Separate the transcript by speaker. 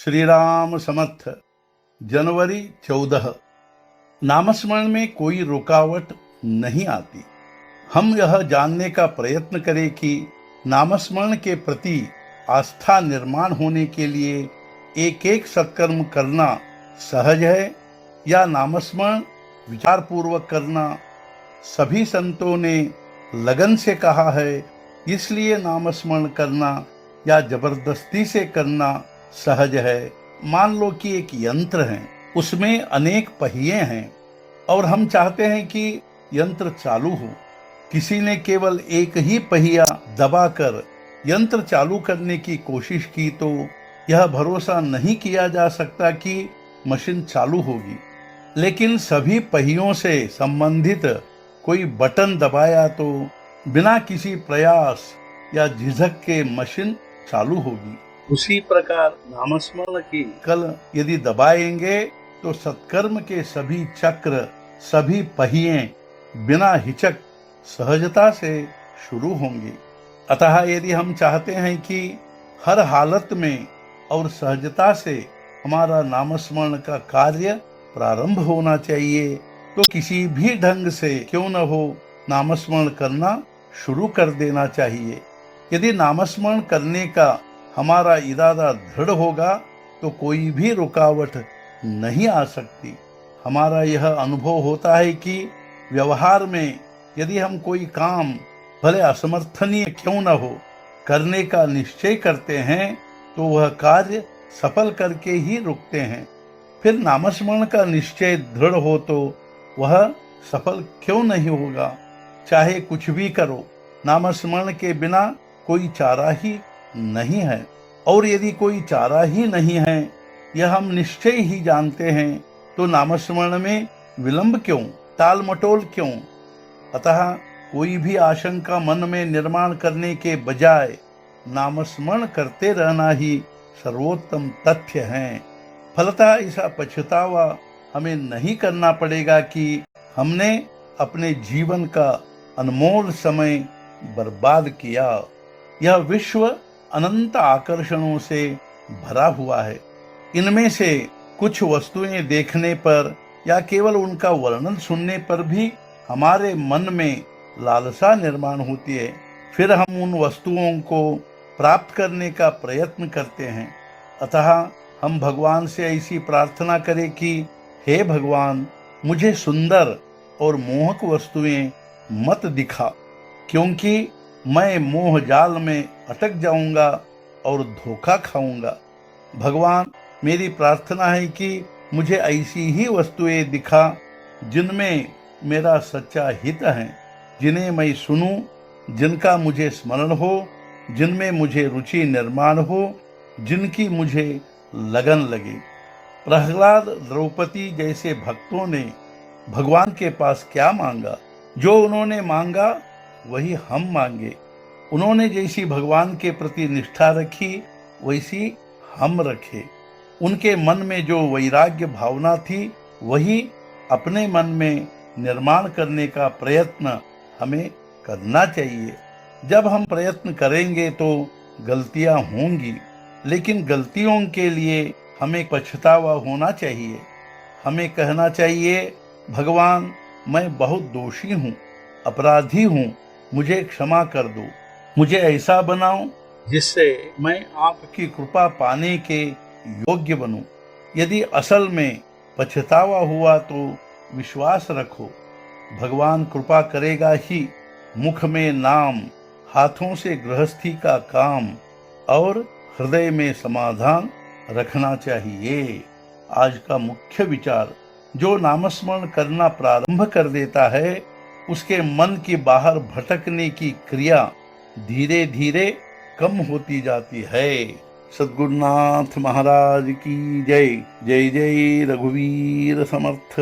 Speaker 1: श्री राम समर्थ। जनवरी 14। नामस्मरण में कोई रुकावट नहीं आती। हम यह जानने का प्रयत्न करें कि नामस्मरण के प्रति आस्था निर्माण होने के लिए एक एक सत्कर्म करना सहज है या नामस्मरण विचारपूर्वक करना। सभी संतों ने लगन से कहा है, इसलिए नामस्मरण करना या जबरदस्ती से करना सहज है। मान लो कि एक यंत्र है, उसमें अनेक पहिए हैं और हम चाहते हैं कि यंत्र चालू हो। किसी ने केवल एक ही पहिया दबाकर यंत्र चालू करने की कोशिश की तो यह भरोसा नहीं किया जा सकता कि मशीन चालू होगी। लेकिन सभी पहियों से संबंधित कोई बटन दबाया तो बिना किसी प्रयास या झिझक के मशीन चालू होगी। उसी प्रकार नामस्मरण की कल यदि दबाएंगे तो सत्कर्म के सभी चक्र, सभी पहिए बिना हिचक सहजता से शुरू होंगे। अतः यदि हम चाहते हैं कि हर हालत में और सहजता से हमारा नामस्मरण का कार्य प्रारंभ होना चाहिए, तो किसी भी ढंग से क्यों न हो नामस्मरण करना शुरू कर देना चाहिए। यदि नामस्मरण करने का हमारा इरादा दृढ़ होगा तो कोई भी रुकावट नहीं आ सकती। हमारा यह अनुभव होता है कि व्यवहार में यदि हम कोई काम भले असमर्थनीय क्यों न हो करने का निश्चय करते हैं तो वह कार्य सफल करके ही रुकते हैं। फिर नामस्मरण का निश्चय दृढ़ हो तो वह सफल क्यों नहीं होगा। चाहे कुछ भी करो, नामस्मरण के बिना कोई चारा ही नहीं है। और यदि कोई चारा ही नहीं है, यह हम निश्चय ही जानते हैं, तो नामस्मरण में विलंब क्यों, टाल मटोल क्यों। अतः कोई भी आशंका मन में निर्माण करने के बजाय नामस्मरण करते रहना ही सर्वोत्तम तथ्य है। फलतः ऐसा पछतावा हमें नहीं करना पड़ेगा कि हमने अपने जीवन का अनमोल समय बर्बाद किया। यह विश्व अनंत आकर्षणों से भरा हुआ है। इनमें से कुछ वस्तुएं देखने पर या केवल उनका वर्णन सुनने पर भी हमारे मन में लालसा निर्माण होती है। फिर हम उन वस्तुओं को प्राप्त करने का प्रयत्न करते हैं। अतः हम भगवान से ऐसी प्रार्थना करें कि हे भगवान, मुझे सुंदर और मोहक वस्तुएं मत दिखा, क्योंकि मैं मोह जाल में अटक जाऊंगा और धोखा खाऊंगा। भगवान, मेरी प्रार्थना है कि मुझे ऐसी ही वस्तुएं दिखा जिनमें मेरा सच्चा हित है, जिन्हें मैं सुनूं, जिनका मुझे स्मरण हो, जिनमें मुझे रुचि निर्माण हो, जिनकी मुझे लगन लगे। प्रहलाद, द्रौपदी जैसे भक्तों ने भगवान के पास क्या मांगा? जो उन्होंने मांगा वही हम मांगे। उन्होंने जैसी भगवान के प्रति निष्ठा रखी वैसी हम रखे। उनके मन में जो वैराग्य भावना थी वही अपने मन में निर्माण करने का प्रयत्न हमें करना चाहिए। जब हम प्रयत्न करेंगे तो गलतियां होंगी, लेकिन गलतियों के लिए हमें पछतावा होना चाहिए। हमें कहना चाहिए, भगवान, मैं बहुत दोषी हूँ, अपराधी हूँ, मुझे क्षमा कर दो। मुझे ऐसा बनाओ जिससे मैं आपकी कृपा पाने के योग्य बनूं। यदि असल में पछतावा हुआ तो विश्वास रखो, भगवान कृपा करेगा ही। मुख में नाम, हाथों से गृहस्थी का काम और हृदय में समाधान रखना चाहिए। आज का मुख्य विचार, जो नामस्मरण करना प्रारंभ कर देता है उसके मन की बाहर भटकने की क्रिया धीरे धीरे कम होती जाती है। सद्गुरुनाथ महाराज की जय। जय जय रघुवीर समर्थ।